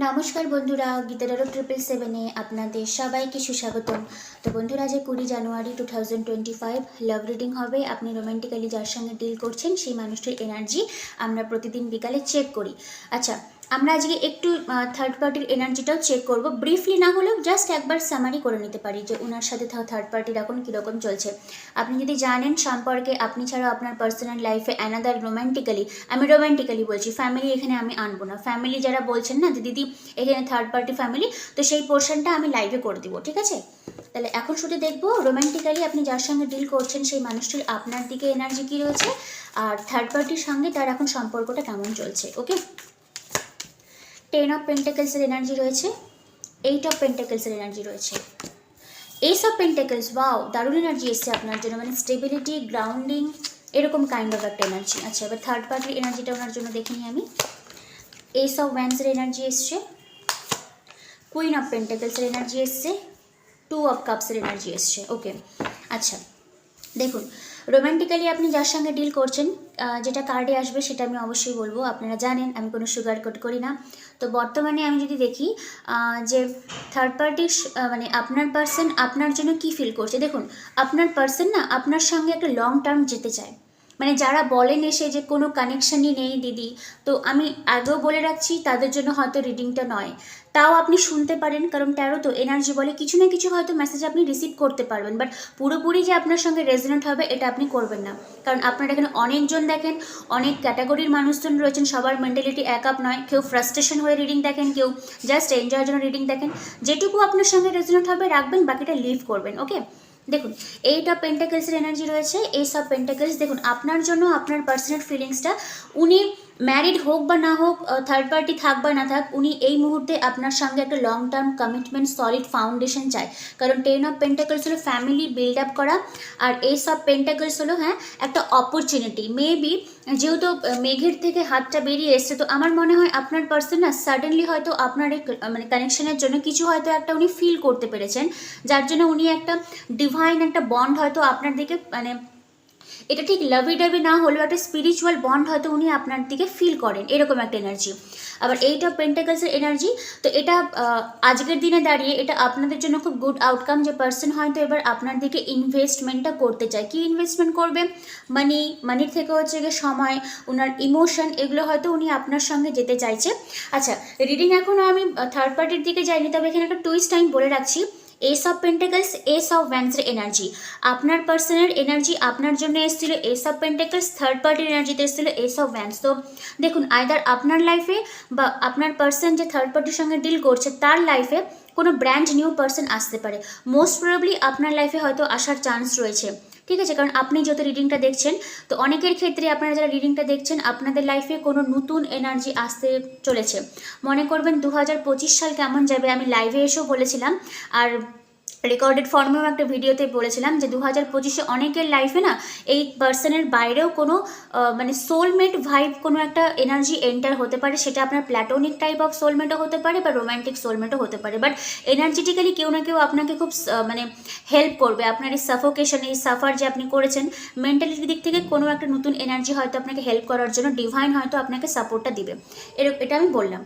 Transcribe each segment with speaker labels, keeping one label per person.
Speaker 1: নমস্কার বন্ধুরা, গীতারও 777-এ আপনাদের সবাইকে সুস্বাগতম। তো বন্ধুরা, যে 20 জানুয়ারি 2025 লাভ রিডিং হবে। আপনি রোম্যান্টিক্যালি যার সঙ্গে ডিল করছেন সেই মানুষটির এনার্জি আমরা প্রতিদিন বিকালে চেক করি। আচ্ছা, আমরা আজকে একটু থার্ড পার্টির এনার্জিটাও চেক করব, ব্রিফলি না হলেও জাস্ট একবার সামারি করে নিতে পারি যে ওনার সাথে থার্ড পার্টির এখন কীরকম চলছে। আপনি যদি জানেন সম্পর্কে আপনি ছাড়াও আপনার পার্সোনাল লাইফে অ্যানাদার রোম্যান্টিক্যালি, আমি রোম্যান্টিক্যালি বলছি, ফ্যামিলি এখানে আমি আনবো না। ফ্যামিলি যারা বলছেন না যে দিদি এখানে থার্ড পার্টি ফ্যামিলি, তো সেই পোর্শনটা আমি লাইভে করে দিব, ঠিক আছে? তাহলে এখন শুধু দেখবো রোম্যান্টিক্যালি আপনি যার সঙ্গে ডিল করছেন সেই মানুষটির আপনার দিকে এনার্জি কী রয়েছে, আর থার্ড পার্টির সঙ্গে তার এখন সম্পর্কটা কেমন চলছে। ওকে, 10 অফ পেন্টাকেলসের এনার্জি রয়েছে, 8 অফ পেন্টাকেলসের এনার্জি রয়েছে, এস অফ পেন্টাকেলস। ওয়াও, দারুণ এনার্জি এসছে আপনার জন্য, মানে স্টেবিলিটি, গ্রাউন্ডিং, এরকম কাইন্ড অফ একটা এনার্জি। আচ্ছা, এবার থার্ড পার্টির এনার্জিটা ওনার জন্য দেখে নিই আমি। এস অফ ওয়ান্সের এনার্জি এসছে, কুইন অফ পেন্টাকেলসের এনার্জি এসছে, 2 অফ কাপসের এনার্জি এসছে। ওকে, আচ্ছা দেখুন, রোম্যান্টিক্যালি আপনি যার সঙ্গে ডিল করছেন, যেটা কার্ডে আসবে সেটা আমি অবশ্যই বলবো। আপনারা জানেন আমি কোনো সুগার কোট করি না। তো বর্তমানে আমি যদি দেখি যে থার্ড পার্টির মানে আপনার পার্সন আপনার জন্য কি ফিল করছে। দেখুন, আপনার পার্সন না আপনার সঙ্গে একটা লং টার্ম যেতে চায়। মানে যারা বলেন এসে যে কোনো কানেকশানই নেই দিদি, তো আমি আগেও বলে রাখছি তাদের জন্য হয়তো রিডিংটা নয়। তাও আপনি শুনতে পারেন, কারণ ট্যারো তো এনার্জি বলে কিছু না কিছু হয়তো মেসেজ আপনি রিসিভ করতে পারবেন, বাট পুরোপুরি যে আপনার সঙ্গে রেজোনেট হবে এটা আপনি করবেন না। কারণ আপনারা এখানে অনেকজন দেখেন, অনেক ক্যাটাগরির মানুষজন রয়েছেন, সবার মেন্টালিটি এক আপ নয়। কেউ ফ্রাস্ট্রেশন হয়ে রিডিং দেখেন, কেউ জাস্ট এনজয়ের জন্য রিডিং দেখেন। যেটুকু আপনার সঙ্গে রেজোনেট হবে রাখবেন, বাকিটা লিভ করবেন। ওকে, দেখুন 8 অফ পেন্টাকেলসের এনার্জি রয়েছে, এস অফ পেন্টাকেলস। দেখুন, আপনার জন্য আপনার পার্সোনাল ফিলিংসটা, উনি ম্যারিড হোক বা না হোক, থার্ড পার্টি থাক বা না থাক, উনি এই মুহূর্তে আপনার সঙ্গে একটা long term commitment, solid foundation চায়। কারণ 10 অফ পেন্টাকেলস হলো ফ্যামিলি বিল্ড আপ করা, আর এস অফ পেন্টাকেলস হলো একটা অপরচুনিটি। মেবি যেহেতু মেঘের থেকে হাতটা বেরিয়ে এসছে, তো আমার মনে হয় আপনার পার্সন না সাডেনলি হয়তো আপনার এই মানে কানেকশনের জন্য কিছু হয়তো একটা উনি ফিল করতে পেরেছেন, যার জন্য উনি একটা ডিভাইন একটা বন্ড হয়তো আপনার দিকে, মানে এটা ঠিক লাভি ডাভি না হলেও একটা স্পিরিচুয়াল বন্ড হয়তো উনি আপনার দিকে ফিল করেন, এরকম একটা এনার্জি। আবার 8 অফ পেন্টাকেলসের এনার্জি, তো এটা আজকের দিনে দাঁড়িয়ে এটা আপনাদের জন্য খুব গুড আউটকাম, যে পার্সন হয়তো এবার আপনার দিকে ইনভেস্টমেন্টটা করতে চায়। কি ইনভেস্টমেন্ট করবে? মানির থেকে হচ্ছে গিয়ে সময়, ওনার ইমোশন, এগুলো হয়তো উনি আপনার সঙ্গে যেতে চাইছে। আচ্ছা, রিডিং এখনও আমি থার্ড পার্টির দিকে যাইনি, তবে এখানে একটা টুইস্ট আমি বলে রাখছি। Ace of pentacles, ace of ওয়ান্সের এনার্জি, আপনার পার্সনের এনার্জি আপনার জন্য এসেছিল এস অফ পেন্টাকেলস, থার্ড পার্টির এনার্জিতে এসেছিল এস অফ ওয়ান্স। তো দেখুন, আইদার আপনার লাইফে বা আপনার পার্সন যে থার্ড পার্টির সঙ্গে ডিল করছে তার লাইফে কোনো ব্র্যান্ড নিউ পার্সন আসতে পারে। মোস্ট প্রবাবলি আপনার লাইফে হয়তো আসার চান্স রয়েছে, ঠিক আছে? কারণ আপনি যত রিডিংটা দেখছেন, তো অনেকের ক্ষেত্রে আপনারা যারা রিডিংটা দেখছেন আপনাদের লাইফে কোনো নতুন এনার্জি আসতে চলেছে। মনে করবেন 2025 সাল কেমন যাবে, আমি লাইভে এসেও বলেছিলাম, আর রেকর্ডেড ফর্মেও একটা ভিডিওতে বলেছিলাম যে 2025-এ অনেকের লাইফে না এই পার্সনের বাইরেও কোনো মানে সোলমেট ভাইব, কোনো একটা এনার্জি এন্টার হতে পারে। সেটা আপনার প্ল্যাটোনিক টাইপ অফ সোলমেটও হতে পারে বা রোম্যান্টিক সোলমেটও হতে পারে, বাট এনার্জেটিক্যালি কেউ না কেউ আপনাকে খুব মানে হেল্প করবে। আপনার এই সাফোকেশন, এই সাফার যে আপনি করেছেন, মেন্টালিটির দিক থেকে কোনো একটা নতুন এনার্জি হয়তো আপনাকে হেল্প করার জন্য ডিভাইন হয়তো আপনাকে সাপোর্টটা দিবে, এটা আমি বললাম।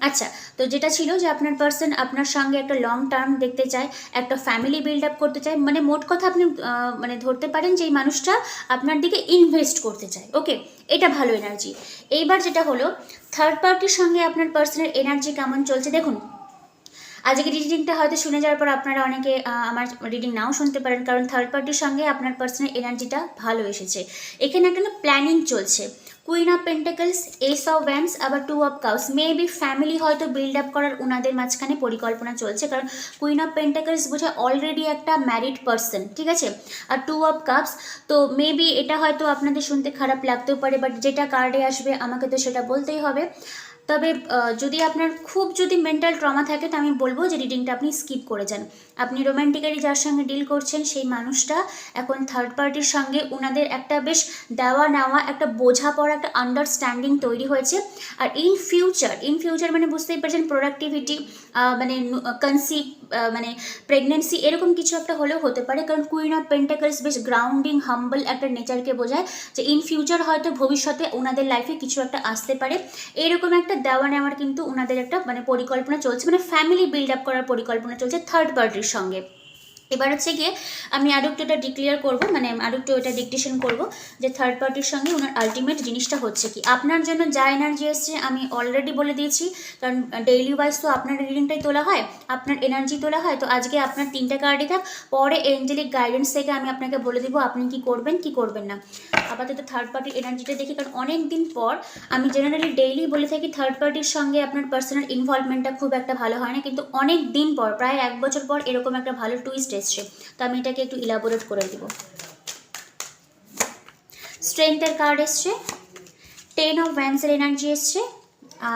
Speaker 1: আচ্ছা, তো যেটা ছিল যে আপনার পার্সন আপনার সঙ্গে একটা লং টার্ম দেখতে চায়, একটা ফ্যামিলি বিল্ড আপ করতে চায়, মানে মোট কথা আপনি মানে ধরতে পারেন যে এই মানুষটা আপনার দিকে ইনভেস্ট করতে চায়। ওকে, এটা ভালো এনার্জি। এইবার যেটা হলো থার্ড পার্টির সঙ্গে আপনার পার্সনের এনার্জি কেমন চলছে। দেখুন, আজকে রিডিংটা হয়তো শুনে যাওয়ার পর আপনারা অনেকে আমার রিডিং নাও শুনতে পারেন, কারণ থার্ড পার্টির সঙ্গে আপনার পার্সনের এনার্জিটা ভালো এসেছে। এখানে একটা না প্ল্যানিং চলছে। Queen of pentacles, ace of wands, আবার 2 অফ কাপস। মেবি ফ্যামিলি হয়তো বিল্ড আপ করার ওনাদের মাঝখানে পরিকল্পনা চলছে, কারণ কুইন অফ পেন্টাকেলস বোঝায় অলরেডি একটা ম্যারিড পার্সন, ঠিক আছে? আর 2 অফ কাপস, তো মেবি এটা হয়তো আপনাদের শুনতে খারাপ লাগতেও পারে, বাট যেটা কার্ডে আসবে আমাকে তো সেটা বলতেই হবে। তবে যদি আপনার খুব যদি মেন্টাল ট্রমা থাকে, তো আমি বলবো যে রিডিংটা আপনি স্কিপ করে যান। আপনি রোম্যান্টিক্যালি যার সঙ্গে ডিল করছেন সেই মানুষটা এখন থার্ড পার্টির সঙ্গে ওনাদের একটা বেশ দেওয়া নেওয়া, একটা বোঝাপড়া, একটা আন্ডারস্ট্যান্ডিং তৈরি হয়েছে। আর ইন ফিউচার মানে বুঝতেই পারছেন, প্রোডাক্টিভিটি, মানে কনসিভ, মানে প্রেগনেন্সি, এরকম কিছু একটা হলেও হতে পারে। কারণ কুইন অফ পেন্টাকেলস বেশ গ্রাউন্ডিং, হাম্বল একটা নেচারকে বোঝায়, যে ইন ফিউচার হয়তো ভবিষ্যতে ওনাদের লাইফে কিছু একটা আসতে পারে, এরকম একটা দেওয়া নেওয়ার কিন্তু ওনাদের একটা মানে পরিকল্পনা চলছে, মানে ফ্যামিলি বিল্ড আপ করার পরিকল্পনা চলছে থার্ড পার্টির সঙ্গে। এবার হচ্ছে গিয়ে আমি আরও একটু এটা ডিক্লেয়ার করবো, মানে আরও একটু এটা ডিকটেশন করবো যে থার্ড পার্টির সঙ্গে ওনার আলটিমেট জিনিসটা হচ্ছে কি। আপনার জন্য যা এনার্জি এসছে আমি অলরেডি বলে দিয়েছি, কারণ ডেইলি ওয়াইজ তো আপনার রিডিংটাই তোলা হয়, আপনার এনার্জি তোলা হয়। তো আজকে আপনার 3টে কার্ডই থাক, পরে এঞ্জেলিক গাইডেন্স থেকে আমি আপনাকে বলে দিব আপনি কি করবেন কি করবেন না। আপাতত থার্ড পার্টির এনার্জিটা দেখি, কারণ অনেক দিন পর আমি জেনারেলি ডেইলি বলে থাকি থার্ড পার্টির সঙ্গে আপনার পার্সোনাল ইনভলভমেন্টটা খুব একটা ভালো হয় না, কিন্তু অনেক দিন পর প্রায় 1 বছর পর এরকম একটা ভালো টুইস্ট এসছে। তো আমি এটাকে একটু ইলাবোরেট করে দিব। স্ট্রেংথের কার্ড এসছে, 10 অফ ওয়ান্ডসের এনার্জি এসছে,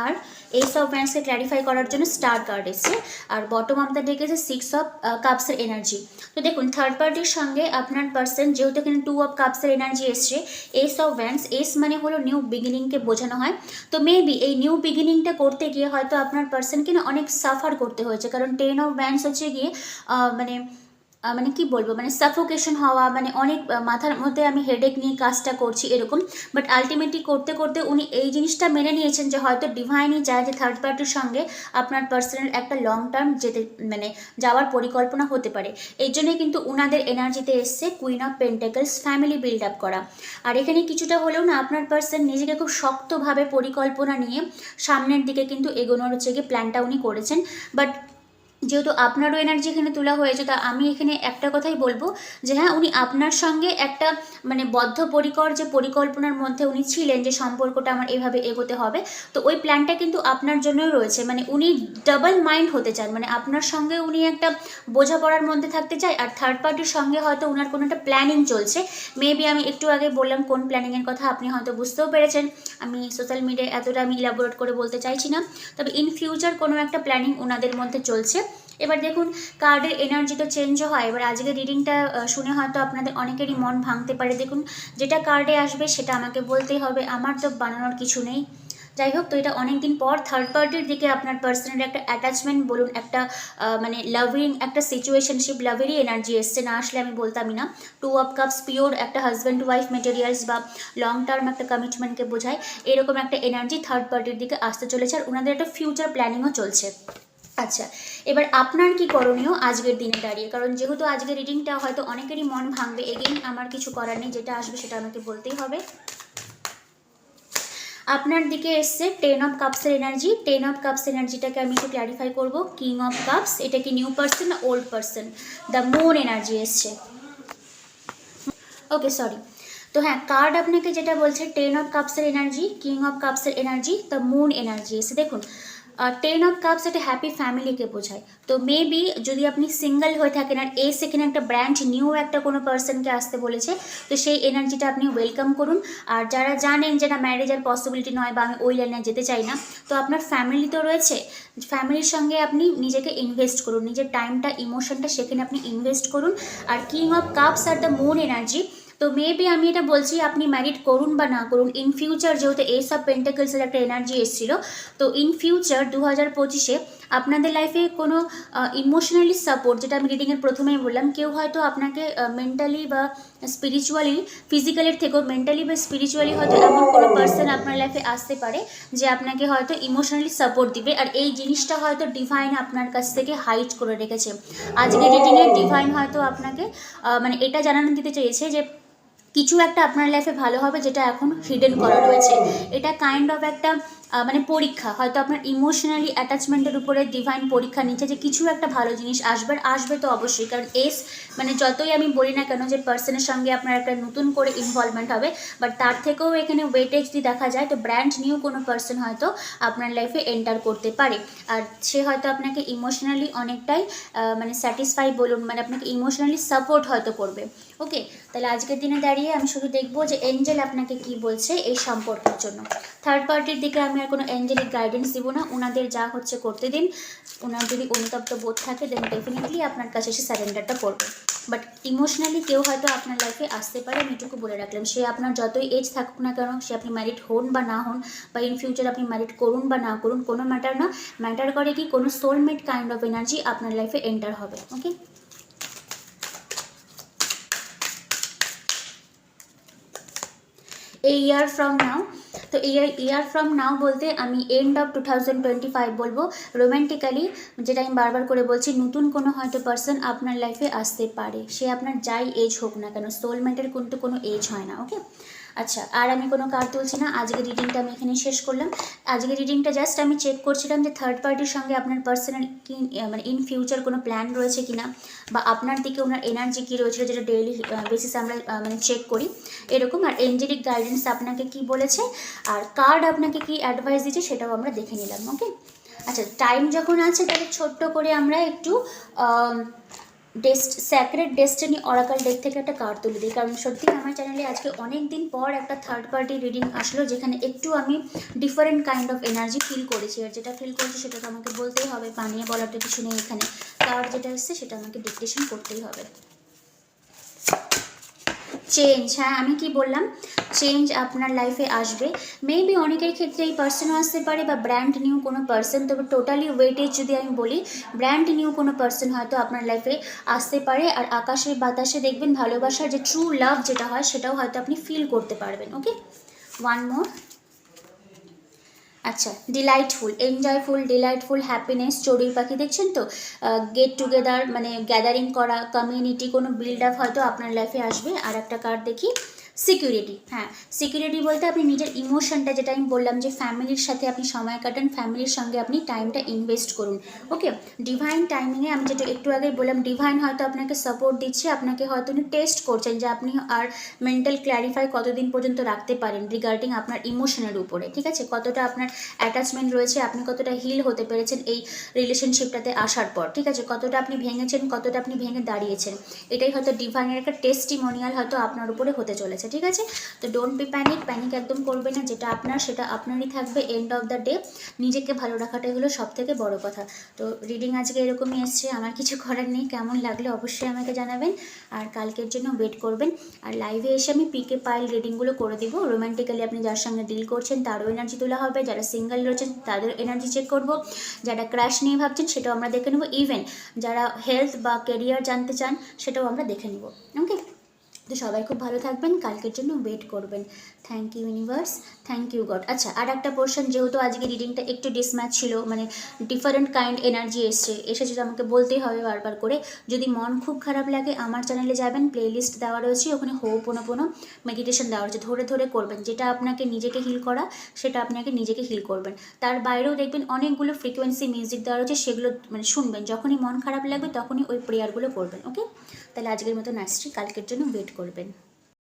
Speaker 1: আর এইস অফ ওয়ান্ডসকে ক্ল্যারিফাই করার জন্য স্টার কার্ড এসছে, আর বটম অফ দ্য ডেক এসে 6 অফ কাপসের এনার্জি। তো দেখুন থার্ড পার্টির সঙ্গে আপনার পার্সন, যেহেতু এখানে 2 অফ কাপসের এনার্জি এসছে, এইস অফ ওয়ান্ডস, এস মানে হলো নিউ বিগিনিংকে বোঝানো হয়। তো মেবি এই নিউ বিগিনিংটা করতে গিয়ে হয়তো আপনার পার্সনকে না অনেক সাফার করতে হয়েছে, কারণ 10 অফ ওয়ান্ডস হচ্ছে গিয়ে মানে কি বলবো, মানে সাফোকেশন হওয়া, মানে অনেক মাথার মধ্যে আমি হেডেক নিয়ে কাজটা করছি এরকম। বাট আলটিমেটলি করতে করতে উনি এই জিনিসটা মেনে নিয়েছেন যে হয়তো ডিভাইনই চায় যে থার্ড পার্টির সঙ্গে আপনার পার্সোনাল একটা লং টার্ম মানে যাওয়ার পরিকল্পনা হতে পারে। এই জন্যই কিন্তু উনাদের এনার্জিতে এসছে queen of pentacles, family build up করা। আর এখানে কিছুটা হলেও না আপনার পার্সন নিজেকে খুব শক্তভাবে পরিকল্পনা নিয়ে সামনের দিকে কিন্তু এগোনোর হচ্ছে গিয়ে প্ল্যানটা উনি করেছেন। বাট যেহেতু আপনারও এনার্জি এখানে তোলা হয়েছে, তা আমি এখানে একটা কথাই বলবো যে হ্যাঁ, উনি আপনার সঙ্গে একটা মানে বদ্ধপরিকর যে পরিকল্পনার মধ্যে উনি ছিলেন যে সম্পর্কটা আমার এভাবে এগোতে হবে, তো ওই প্ল্যানটা কিন্তু আপনার জন্যই রয়েছে। মানে উনি ডাবল মাইন্ড হতে চান, মানে আপনার সঙ্গে উনি একটা বোঝাপড়ার মধ্যে থাকতে চায়, আর থার্ড পার্টির সঙ্গে হয়তো ওনার কোনো একটা প্ল্যানিং চলছে। মেবি আমি একটু আগে বললাম কোন প্ল্যানিংয়ের কথা, আপনি হয়তো বুঝতেও পেরেছেন। আমি সোশ্যাল মিডিয়ায় এতটা আমি ইলাবোরেট করে বলতে চাইছি না, তবে ইন ফিউচার কোনো একটা প্ল্যানিং ওনাদের মধ্যে চলছে। এবার দেখুন কার্ডের এনার্জি তো চেঞ্জও হয়। এবার আজকের রিডিংটা শুনে হয়তো আপনাদের অনেকেরই মন ভাঙতে পারে। দেখুন যেটা কার্ডে আসবে সেটা আমাকে বলতেই হবে, আমার তো বানানোর কিছু নেই। যাই হোক, তো এটা অনেকদিন পর থার্ড পার্টির দিকে আপনার পার্সোনাল একটা অ্যাটাচমেন্ট বলুন, একটা মানে লাভিং একটা সিচুয়েশনশিপ, লাভেরই এনার্জি এসছে, না আসলে আমি বলতামই না। 2 অফ কাপস পিওর একটা হাজব্যান্ড ওয়াইফ মেটেরিয়ালস বা লং টার্ম একটা কমিটমেন্টকে বোঝায়, এরকম একটা এনার্জি থার্ড পার্টির দিকে আসতে চলেছে, আর ওনাদের একটা ফিউচার প্ল্যানিংও চলছে। আচ্ছা, এবার আপনার কি করণীয় আজকের দিনে দাঁড়িয়ে, কারণ যেহেতু আজকের রিডিংটা হয়তো অনেকেরই মন ভাঙবে, এগেইন আমার কিছু করার নেই, যেটা আসবে সেটা আমাকে বলতেই হবে। আপনার দিকে এসছে 10 অফ কাপসের এনার্জি। 10 অফ কাপস এনার্জিটাকে আমি একটু ক্ল্যারিফাই করবো। কিং অফ কাপস, এটা কি নিউ পার্সন না old person? The moon energy এসছে। ওকে সরি, তো হ্যাঁ কার্ড আপনাকে যেটা বলছে 10 অফ কাপসের এনার্জি, কিং অফ কাপসের এনার্জি, দ্য মুন এনার্জি এসে। দেখুন 10 অফ কাপস একটা হ্যাপি ফ্যামিলিকে বোঝায়। তো মেবি যদি আপনি সিঙ্গেল হয়ে থাকেন আর সেখানে একটা ব্র্যান্ড নিউ একটা কোনো পার্সনকে আসতে বলেছে, তো সেই এনার্জিটা আপনি ওয়েলকাম করুন। আর যারা জানেন যে না ম্যারেজের পসিবিলিটি নয় বা আমি ওই লাইনে যেতে চাই না, তো আপনার ফ্যামিলি তো রয়েছে, ফ্যামিলির সঙ্গে আপনি নিজেকে ইনভেস্ট করুন, নিজের টাইমটা ইমোশনটা সেখানে আপনি ইনভেস্ট করুন। আর কিং অফ কাপস আর দ্য মুন এনার্জি, তো মেবি আমি এটা বলছি আপনি ম্যারিড করুন বা না করুন, ইন ফিউচার যেহেতু এস অফ পেন্টাকলসের একটা এনার্জি এসেছিল, তো ইন ফিউচার 2025-এ আপনাদের লাইফে কোনো ইমোশনালি সাপোর্ট, যেটা আমি রিডিংয়ের প্রথমেই বললাম, কেউ হয়তো আপনাকে মেন্টালি বা স্পিরিচুয়ালি, ফিজিক্যালের থেকেও মেন্টালি বা স্পিরিচুয়ালি হয়তো এমন কোনো পার্সন আপনার লাইফে আসতে পারে যে আপনাকে হয়তো ইমোশনালি সাপোর্ট দিবে, আর এই জিনিসটা হয়তো ডিভাইন আপনার কাছ থেকে হাইড করে রেখেছে। আজকে রিডিংয়ে ডিভাইন হয়তো আপনাকে মানে এটা জানানো দিতে চেয়েছে যে কিছু একটা আপনার লাইফে ভালো হবে যেটা এখন হিডেন করা রয়েছে। এটা কাইন্ড অফ একটা মানে পরীক্ষা, হয়তো আপনার ইমোশনালি অ্যাটাচমেন্টের উপরে ডিভাইন পরীক্ষা নিচ্ছে যে কিছু একটা ভালো জিনিস আসবে তো অবশ্যই। কারণ মানে যতই আমি বলি না কেন যে পার্সনের সঙ্গে আপনার একটা নতুন করে ইনভলভমেন্ট হবে, বাট তার থেকেও এখানে ওয়েটেজ যদি দেখা যায় তো ব্র্যান্ড নিউ কোনো পার্সন হয়তো আপনার লাইফে এন্টার করতে পারে, আর সে হয়তো আপনাকে ইমোশনালি অনেকটাই মানে স্যাটিসফাই বলুন, মানে আপনাকে ইমোশনালি সাপোর্ট হয়তো করবে। ওকে, তাহলে আজকের দিনে দাঁড়িয়ে আমি শুধু দেখবো যে এঞ্জেল আপনাকে কি বলছে এই সম্পর্কের জন্য। থার্ড পার্টির দিকে আমি আর কোনো এঞ্জেলিক গাইডেন্স দিব না, ওনাদের যা হচ্ছে করতে দিন। ওনার যদি অনুতপ্ত বোধ থাকে দেন ডেফিনেটলি আপনার কাছে এসে সারেন্ডারটা করবে। বাট ইমোশনালি কেউ হয়তো আপনার লাইফে আসতে পারে, আমি এটুকু বলে রাখলাম। সে আপনার যতই এজ থাকুক না কেন, সে আপনি ম্যারিড হন বা না হন, বা ইন ফিউচার আপনি ম্যারিড করুন বা না করুন, কোনো ম্যাটার না। ম্যাটার করে কি কোনো সোলমেট কাইন্ড অফ এনার্জি আপনার লাইফে এন্টার হবে। ওকে, a year from now তো ইয়ার ফ্রম নাও বলতে আমি এন্ড অফ 2025 বলবো। রোম্যান্টিক্যালি যেটা আমি বারবার করে বলছি, নতুন কোনো হয়তো পার্সন আপনার লাইফে আসতে পারে, সে আপনার যাই এজ হোক না কেন, সোলমেটের কিন্তু কোনো এজ হয় না। ওকে, আচ্ছা, আর আমি কোনো কার্ড তুলছি না, আজকের রিডিংটা আমি এখানে শেষ করলাম। আজকের রিডিংটা জাস্ট আমি চেক করছিলাম যে থার্ড পার্টির সঙ্গে আপনার পার্সোনাল কি মানে ইন ফিউচার কোনো প্ল্যান রয়েছে কিনা, বা আপনার দিকে ওনার এনার্জি কী রয়েছে, যেটা ডেইলি বেসিসে আমরা মানে চেক করি এরকম। আর এঞ্জেলিক গাইডেন্স আপনাকে কি বলেছে, আর কার্ড আপনাকে কি অ্যাডভাইস দিচ্ছে, সেটাও আমরা দেখে নিলাম। ওকে, আচ্ছা, টাইম যখন আছে তাহলে ছোট্ট করে আমরা একটু স্যাক্রেড ডেস্টিনি অরাকাল ডেক থেকে একটা কার্ড তুলে দিই, কারণ সত্যি আমার চ্যানেলে আজকে অনেক দিন পর একটা থার্ড পার্টি রিডিং আসলো, যেখানে একটু আমি different kind of energy feel করেছি। আর যেটা ফিল করেছি সেটা তো আমাকে বলতেই হবে, বানিয়ে বলার তো কিছু নেই এখানে। কার্ড যেটা এসছে সেটা আমাকে ডিকটেশন করতেই হবে। চেঞ্জ, হ্যাঁ আমি কি বললাম, চেঞ্জ আপনার লাইফে আসবে। মেবি অনেকের ক্ষেত্রে এই পার্সনও আসতে পারে, বা ব্র্যান্ড নিউ কোনো পার্সন। তবে টোটালি ওয়েটেজ যদি আমি বলি, ব্র্যান্ড নিউ কোনো পার্সন হয়তো আপনার লাইফে আসতে পারে। আর আকাশে বাতাসে দেখবেন ভালোবাসার যে ট্রু লাভ যেটা হয়, সেটাও হয়তো আপনি ফিল করতে পারবেন। ওকে, ওয়ান মোর। আচ্ছা, ডিলাইটফুল, এনজয়ফুল, ডিলাইটফুল, হ্যাপিনেস, চড়ুই পাখি দেখছেন তো, গেট টুগেদার মানে গ্যাদারিং করা, কমিউনিটি, কোনো বিল্ড আপ হয়তো আপনার লাইফে আসবে। আর একটা কার্ড দেখি, সিকিউরিটি। হ্যাঁ, সিকিউরিটি বলতে আপনি নিজের ইমোশনটা, যেটা আমি বললাম যে ফ্যামিলির সাথে আপনি সময় কাটান, ফ্যামিলির সঙ্গে আপনি টাইমটা ইনভেস্ট করুন। ওকে, ডিভাইন টাইমিংয়ে আমি যেটা একটু আগে বললাম, ডিভাইন হয়তো আপনাকে সাপোর্ট দিচ্ছে, আপনাকে হয়তো উনি টেস্ট করছেন যে আপনি আর মেন্টাল ক্ল্যারিফাই কতদিন পর্যন্ত রাখতে পারেন রিগার্ডিং আপনার ইমোশনের উপরে। ঠিক আছে, কতটা আপনার অ্যাটাচমেন্ট রয়েছে, আপনি কতটা হিল হতে পেরেছেন এই রিলেশনশিপটাতে আসার পর। ঠিক আছে, কতটা আপনি ভেঙেছেন, কতটা আপনি ভেঙে দাঁড়িয়েছেন, এটাই হয়তো ডিভাইনের একটা টেস্টিমোনিয়াল হয়তো আপনার উপরে হতে চলেছে। ঠিক আছে, তো ডোন্ট বি প্যানিক, প্যানিক একদম করবে না, যেটা আপনার সেটা আপনারই থাকবে। এন্ড অফ দ্য ডে নিজেকে ভালো রাখাটাই হলো সব থেকে বড় কথা। তো রিডিং আজকে এরকমই এসছে, আমার কিছু করার নেই। কেমন লাগলো অবশ্যই আমাকে জানাবেন, আর কালকের জন্য ওয়েট করবেন। আর লাইভে এসে আমি পিকে পাইল রিডিংগুলো করে দিব। রোম্যান্টিক্যালি আপনি যার সঙ্গে ডিল করছেন তারও এনার্জি তোলা হবে, যারা সিঙ্গেল রয়েছেন তাদের এনার্জি চেক করব, যারা ক্র্যাশ নিয়ে ভাবছেন সেটাও আমরা দেখে নেব, ইভেন যারা হেলথ বা কেরিয়ার জানতে চান সেটাও আমরা দেখে নেব। ওকে, তো সবাই খুব ভালো থাকবেন, কালকের জন্য ওয়েট করবেন। Thank you universe, thank you God. আচ্ছা, আর একটা পোর্শন, যেহেতু আজকে রিডিংটা একটু ডিসম্যাচ ছিল, মানে ডিফারেন্ট কাইন্ড এনার্জি এসেছে, আমাকে বলতেই হবে বারবার করে। যদি মন খুব খারাপ লাগে আমার চ্যানেলে যাবেন, প্লেলিস্ট দেওয়া রয়েছে, ওখানে হোপোনোপোনো মেডিটেশন দেওয়া রয়েছে, ধরে ধরে করবেন। যেটা আপনাকে নিজেকে হিল করা, সেটা আপনাকে নিজেকে হিল করবেন। তার বাইরেও দেখবেন অনেকগুলো ফ্রিকোয়েন্সি মিউজিক দেওয়া রয়েছে, সেগুলো মানে শুনবেন। যখনই মন খারাপ লাগবে তখনই ওই প্রেয়ারগুলো করবেন। ওকে, তাহলে আজকের মতো আসছি, কালকের জন্য ওয়েট করবেন।